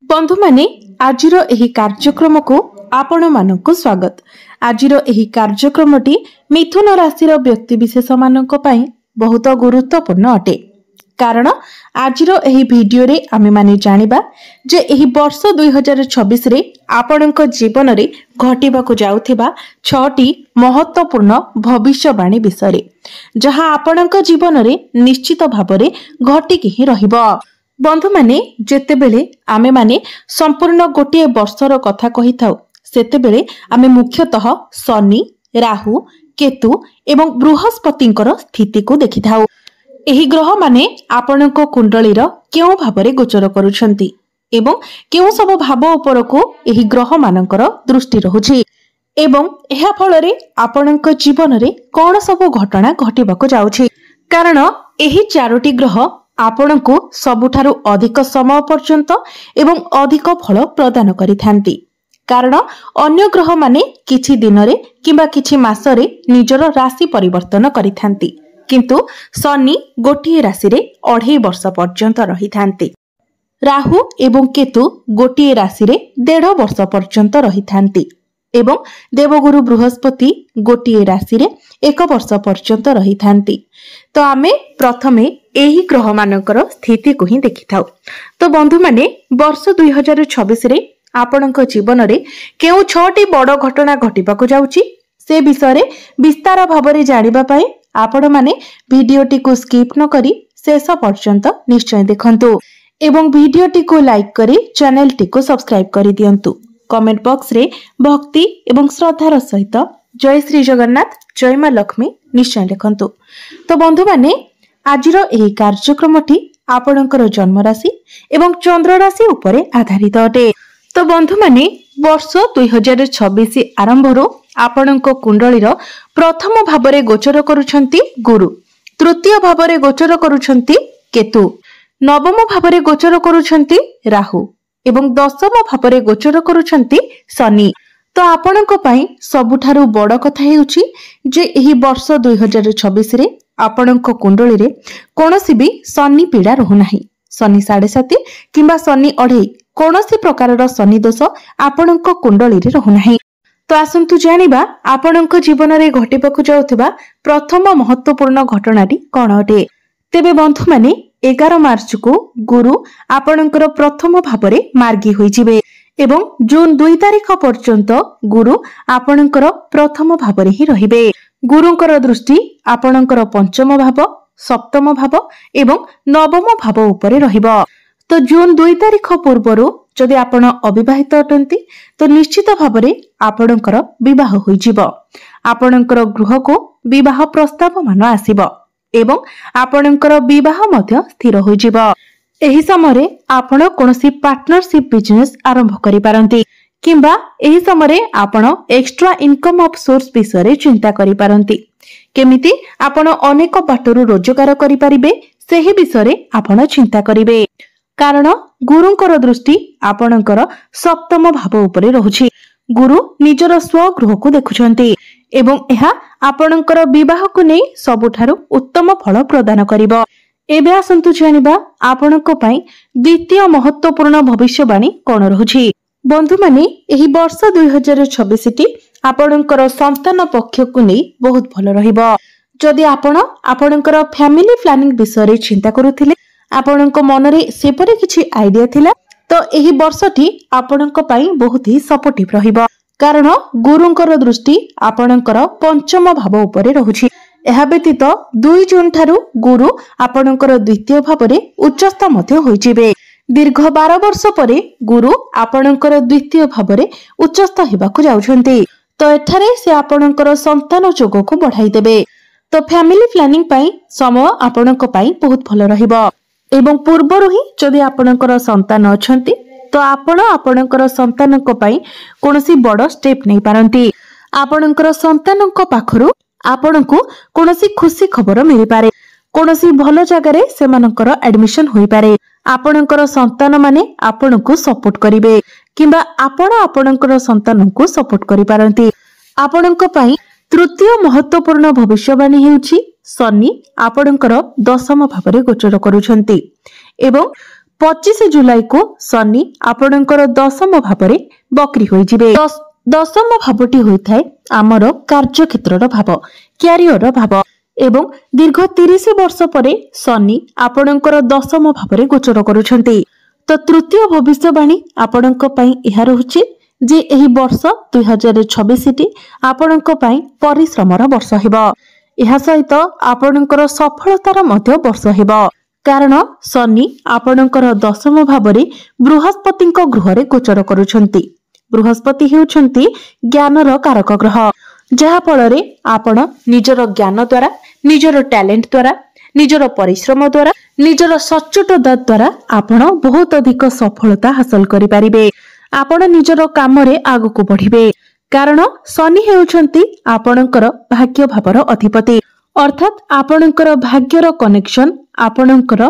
बंधु माने आजिर एही कार्यक्रम को आपण मानक स्वागत। आजिर एही कार्यक्रमटी मिथुन राशि व्यक्तिविशेष मानक पई बहुत गुरुत्वपूर्ण अटे। कारण आजिर एही वीडियो रे आमे माने जानिबा जे एही वर्ष 2026 रे आपणक जीवन रे घटिबाकू जाउथिबा 6टी महत्वपूर्ण भविष्यवाणी विषय रे जहां आपणक जीवन रे निश्चित भाबरे घटिकी ही रहिबो। बंधु माने जेतेबेले आमे माने संपूर्ण गोटे वर्षर कथा कहि थाउ सेतेबेले आमे मुख्यतः शनि, राहु, केतु एवं बृहस्पतिंकर स्थिति को देखि थाउ। एही ग्रह माने आपणको कुंडलीर केउ भाबरे गोचर करूछंती एवं केउ सब भाव ऊपर को एही ग्रह मानकर दृष्टि रहुछि एवं एहा फलरे आपणक जीवन रे कोन सब घटना घटिबाको जाउछि। कारण एही चारोटी ग्रह आपणको सबुठारु अधिक समय पर्यंत एवं अधिक फल प्रदान करिथांती। कारण अन्य ग्रह माने किछि दिनरे किंबा किछि मासरे निजर राशि परिवर्तन करिथांती, किंतु शनि गोटिए राशि रे 2.5 वर्ष पर्यंत रहिथांती। राहु एवं केतु गोटिए राशि रे 1.5 वर्ष पर्यंत रहिथांती एवं देवगुरु बृहस्पति गोटिए राशि रे 1 वर्ष पर्यंत रहिथांती। तो आमे प्रथमे एही ग्रह मानकर स्थिति को ही देखि थाउ। तो बंधु माने वर्ष 2026 रे आपणक जीवन रे केउ 6टी बड़ घटना घटिबाकू जाउची से विषय रे विस्तार भाबरे जानिबा पई आपण माने वीडियोटी को स्किप न करी शेष पर्यंत निश्चय देखंतु एवं वीडियोटी को लाइक करी चैनल टी को सब्सक्राइब करी दियंतु। कमेंट बॉक्स रे भक्ति एवं श्रद्धार सहित जय श्री जगन्नाथ जय मां लक्ष्मी निश्चय लिखंतु। तो बंधु माने आजिर एही कार्यक्रमटी आपणकर जन्म राशि एवं चंद्र राशि उपरे आधारित अटे। तो बंधु माने वर्ष 2026 आरंभरो आपणक कुंडलीर प्रथम भाबरे गोचर करूछंती गुरु, तृतीय भाबरे गोचर करूछंती केतु, नवम भाबरे गोचर करूछंती राहु एवं दशम भाबरे गोचर करूछंती शनि। तो आपणक पई सबुठारु बड़ कथा हेउची जे एही वर्ष 2026 रे आपणक कुंडली रे कोनोसी भी शनि पीड़ा रहु नाही। शनि 7.5 किंबा शनि 2.5 कोनोसी प्रकारर शनि दोष आपणक कुंडली रे रहु नाही। तो आसंतु जानिबा आपणक जीवन रे घटिबाकू जाउथिबा प्रथम महत्वपूर्ण घटनाटी कोन अटे। तेबे बंधु माने 11 मार्च को गुरु आपणकर प्रथम भाबरे मार्गी होई जिवे एवं जून 2 तारिख पर्यंत गुरु आपणकर प्रथम भाबरे ही रहिबे। गुरुंकर दृष्टि आपणकर पंचम भाव, सप्तम भाव एवं नवम भाव उपरे रहिबो। तो जून 2 तारिख पूर्वरु जदि आपण अविवाहित अटंती तो निश्चित भाबरे आपणकर विवाह होई जिवो। आपणकर गृह को विवाह प्रस्ताव मान आसीबो एवं आपणकर विवाह मध्य स्थिर होई जिवो। एही समय आपण कोनोसी पार्टनरशिप बिजनेस आरंभ करि पारंती किंबा एही समय आपण एक्स्ट्रा इनकम ऑफ सोर्स विषय चिंता करि पारंती। केमिति आपण अनेक बाटरु रोजगार करि परिबे सेही विषय आपण चिंता करिवे। कारण गुरुंकर दृष्टि आपणकर सप्तम भाव उपरे रहुछि। गुरु निजर स्वगृह को देखुछंती एवं एहा आपणकर विवाह को नै सबुठारु उत्तम फल प्रदान करिवो। एबे आसंतु जानिबा आपणक पई द्वितीय महत्वपूर्ण भविष्यवाणी कोन रहुछि। बंधु माने एही वर्ष 2026 टी आपणकर संतान पक्ष को नै बहुत भल रहिबो। जदि आपण आपणकर फैमिली प्लानिंग विषय रे चिंता करूथिले, आपणक मन रे सेपरे किछि आइडिया थिला तो एही वर्षटी आपणक पई बहुत ही सपोर्टिव रहिबो। कारण गुरुंकर दृष्टि आपणकर पंचम भाव उपरे रहुछि। एहा व्यतीत 2 जून ठारू गुरु आपणकर द्वितीय भावरे उच्चस्थ मध्य होइजिबे। दीर्घ 12 वर्ष परे गुरु आपणकर द्वितीय भावरे उच्चस्थ हेबाकू जाउछंती। तो एठारे से आपणकर संतान जोग को बढ़ाई देबे। तो फैमिली प्लानिंग पई समय आपणक पई बहुत भल रहिबो एवं पूर्वरु ही जदि आपणकर संतान अछंती तो आपण आपणकर संतानक पई कोनोसी बड़ स्टेप नै पारंती। आपणकर संतानक पाखरु आपणकु कोनोसी खुशी खबर मिलि पारे, कोनोसी भलो जगह रे सेमानकर एडमिशन होई पारे। आपणकर संतान माने आपणकु सपोर्ट करिवे किंबा आपण आपणकर संतानकु सपोर्ट करि पारंती। आपणक पई तृतीय महत्वपूर्ण भविष्यवाणी हेउछि शनि आपणकर दशम भावरे गोचर करूछंती एवं 25 जुलाई को शनि आपणकर दशम भाव बकरी होइजिबे। दशम भावटी होइथाय आमर कार्यक्षेत्र भाव, क्यारियर भाव एवं दीर्घ 30 वर्ष परे शनि आपणकर दशम भाव गोचर करुछंती। तो तृतीय भविष्यवाणी आपणक पई एहा रहुछि जे एही वर्ष 2026 टी आपणक पई परिश्रमर वर्ष हेबो। एहा सहित आपणकर सफलतार मध्य वर्ष हेबो, कारण शनि आपणकर दशम भावरे बृहस्पतिक गृहरे गोचर करुछंती। बृहस्पति हेउछंती ज्ञानर कारक ग्रह, जहा फଳରେ आपण निजर ज्ञान द्वारा, निजर टैलेंट द्वारा, निजर परिश्रम द्वारा, निजर सचोटता द्वारा आपण बहुत अधिक सफलता हासिल करि परिबे। आपण निजर काम रे आगको बढ़िबे, कारण शनि हेउछंती आपणकर भाग्य भावर अधिपति, अर्थात आपणकर भाग्यर कनेक्शन आपणकर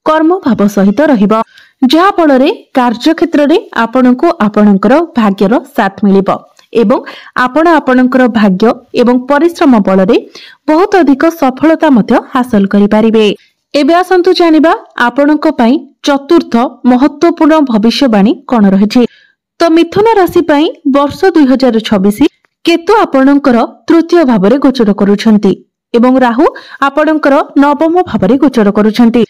कर्म भाव सहित रहिबो, जहा फଳରେ कार्यक्षेत्र रे आपणको आपणकर भाग्यर साथ मिलिबो एवं आपण आपणकर भाग्य एवं परिश्रम बलरे बहुत अधिक सफलता मध्य हासिल करि परिबे। एबे आसंतु जानिबा आपणको पई चतुर्थ महत्वपूर्ण भविष्यवाणी कोन रहिछि। तो मिथुन राशि पई वर्ष 2026 केतु आपणकर तृतीय भावरे गोचर करुछंती एवं राहु आपणकर नवम भावरे गोचर करुछंती।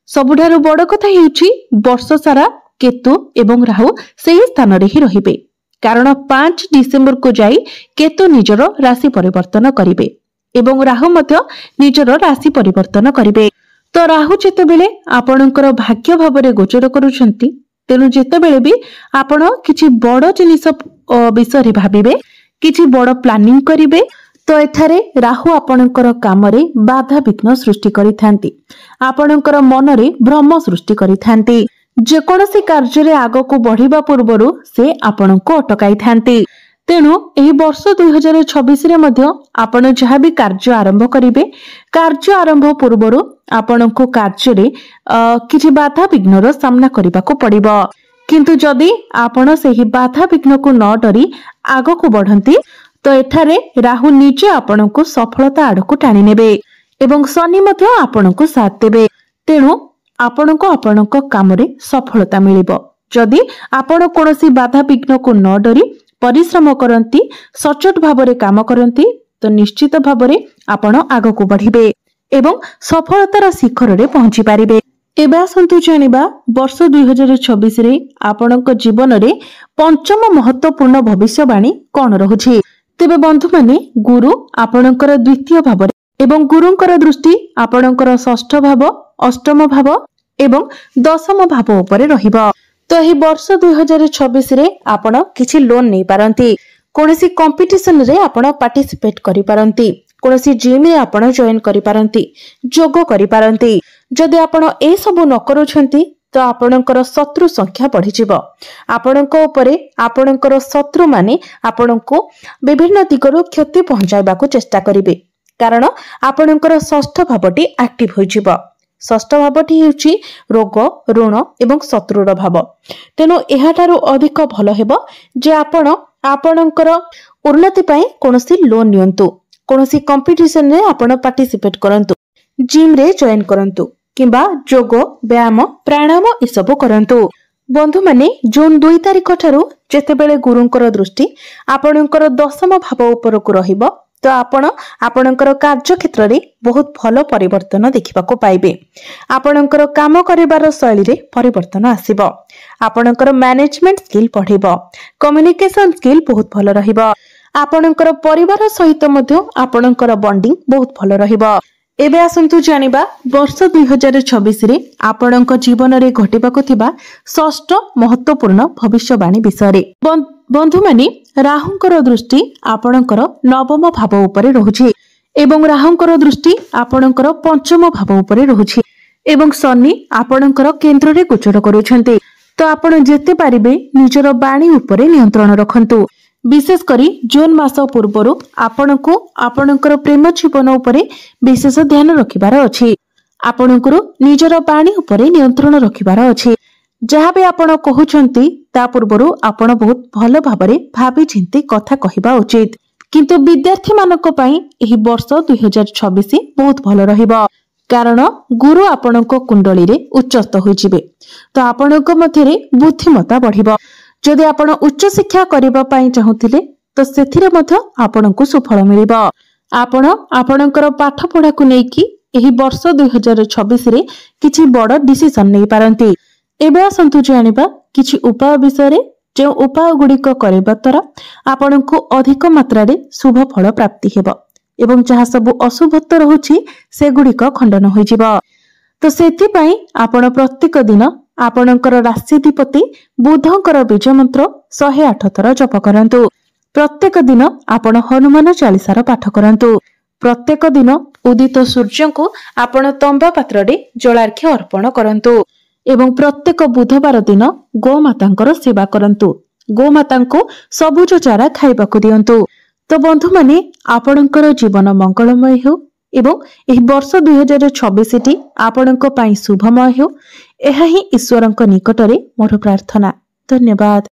सबुठारु बड़ कथा हेउछि वर्ष सारा केतु एवं राहु सेही स्थान रे ही रहिबे, कारण 5 डिसेंबर को जाई केतु निजर राशि परिवर्तन करिवे एवं राहु मध्य निजर राशि परिवर्तन करिवे। तो राहु जेतेबेले आपणकर भाग्य भावरे गोचर करुछंती, तेनु जेतेबेले भी आपण किछि बड़ जिनिस विषय भाबिबे, किछि बड़ प्लानिंग करिवे, तो एठारे राहु आपणकर कामरे बाधा विघ्न सृष्टि करिथांती, आपणकर मनरे भ्रम सृष्टि करिथांती। जेकोसी कार्य रे आगो को बढ़िबा पूर्वरु से आपणको अटकाई थांती। तेणु एही वर्ष 2026 रे मध्य आपण जहा भी कार्य आरंभ करिवे, कार्य आरंभ पूर्वरु आपणको कार्य रे किछि बाधा विघ्नर सामना करिबाको पड़िबो, किंतु जदि आपण सेही बाधा विघ्न को न डरी आगो को बढ़ंती, तो एठारे राहु निजे आपणको सफलता आडको टाणी नेबे एवं शनि मध्य आपणको साथ देबे। तेणु आपणको आपणको कामरे सफलता मिलिबो। जदि आपण कोनोसी बाधा विघ्न को न डरी परिश्रम करंती, सचोट भाबरे काम करंती, तो निश्चित भाबरे आपण आगको बढ़िबे एवं सफलतार शिखर रे पहुंची पारिबे। एबे आसंतु जानिबा वर्ष 2026 रे आपणको जीवन रे पंचम महत्वपूर्ण भविष्यवाणी कोन रहुछि। तेबे बंधु माने गुरु आपणकर द्वितीय भाबरे एवं गुरुंकर दृष्टि आपणकर षष्ठ भाव, अष्टम भाव एवं दशम भाव उपरे रहिबो। तो एही वर्ष 2026 रे आपण किछि लोन नै पारंती, कोनोसी कंपटीशन रे आपण पार्टिसिपेट करि पारंती, कोनोसी जिम रे आपण जॉइन करि पारंती, जोग करि पारंती। जदि आपण ए सब न करूछंती तो आपणकर शत्रु संख्या बढ़ी जिवो। आपणको उपरे आपणकर शत्रु माने आपणको विभिन्न दिगरु क्षति पहुंचाइबाको चेष्टा करिवे, कारण आपणकर षष्ठ भावटी एक्टिव होई जिवो। षष्ठ भावटी हेउछि रोग, ऋण एवं शत्रुर भाव। तेनु एहाठारु अधिक भल हेबो जे आपण आपणकर उन्नति पई कोनोसी लोन नियंतु, कोनोसी कंपटीशन रे आपण पार्टिसिपेट करंतु, जिम रे जॉइन करंतु किंबा जोग, व्यायाम, प्राणायाम इसबो करंतु। बंधु माने जून 2 तारिख ठारू जेतेबेले गुरुंकर दृष्टि आपणकर दशम भाव उपरकु रहिबो, तो आपण आपणकर कार्य क्षेत्र रे बहुत भलो परिवर्तन देखिबाको पाइबे। आपणकर काम करिवार शैली रे परिवर्तन आसीबो, आपणकर मैनेजमेंट स्किल बढ़िबो, कम्युनिकेशन स्किल बहुत भलो रहिबो, आपणकर परिवार सहित मध्य आपणकर बॉन्डिंग बहुत भलो रहिबो। एबे आसंतु जानिबा वर्ष 2026 रे आपणक जीवन रे घटिबाको थिबा षष्ठ महत्वपूर्ण भविष्यवाणी विषय रे। बंधु माने राहुंकर दृष्टि आपणकर नवम भाव उपरे रहुछि एवं राहुंकर दृष्टि आपणकर पंचम भाव उपरे रहुछि एवं शनि आपणकर केंद्र रे गोचर करूछन्ते। तो आपण जेते पारिबे निजर बाणी उपरे नियंत्रण रखंतु। विशेष करी जून मास पूर्वरु आपणको आपणकर प्रेम जीवन उपरे विशेष ध्यान रखिबार अछि। आपणकर निजर बाणी उपरे नियंत्रण रखिबार अछि। जहाँ भी आपण कहउछंती ता पूर्वरु आपण बहुत भलो भाबरे भाबी चिंती कथा कहिबा उचित। किंतु विद्यार्थी मानक पई एही वर्ष 2026 बहुत भलो रहिबो। कारण गुरु आपणको कुंडली रे उच्चस्थ होइजिबे। तो आपणको मध्यरे बुद्धिमत्ता बढ़िबो। जदि आपण उच्च शिक्षा करिबा पई चाहुथिले तो सेथिरे मध्य आपणको सुफल मिलिबो। आपण आपणकर पाठ पढ़ा को नेकी एही वर्ष 2026 रे किछि बड़ डिसिजन नै पारंती। एबे आसंतु जानिबा किछि उपाय विषय जो उपाय गुड़िक करबा द्वारा आपणको अधिक मात्रा रे शुभ फल प्राप्ति हेबो एवं जहाँ सब अशुभत्व रहुछि से गुड़िक खंडन होइजिबो। तो सेथि पई आपण प्रत्येक दिन आपणकर राशिधिपति बुधंकर बीज मंत्र 108 थर जप करंतु। प्रत्येक दिन आपण हनुमान चालीसार पाठ करंतु। प्रत्येक दिन उदित सूर्य को आपण तंबा पात्र रे जलार्घ्य अर्पण करंतु एवं प्रत्येक बुधवार दिन गोमातांकर सेवा करंतु। गोमातांको सबुज चारा खाइबाकू दियंतु। तो बंधु माने आपणकर जीवन मंगलमय हो एवं एही वर्ष 2026 टी आपणको पई शुभमय हो। एहा ही ईश्वरंक निकटरे मोर प्रार्थना। धन्यवाद।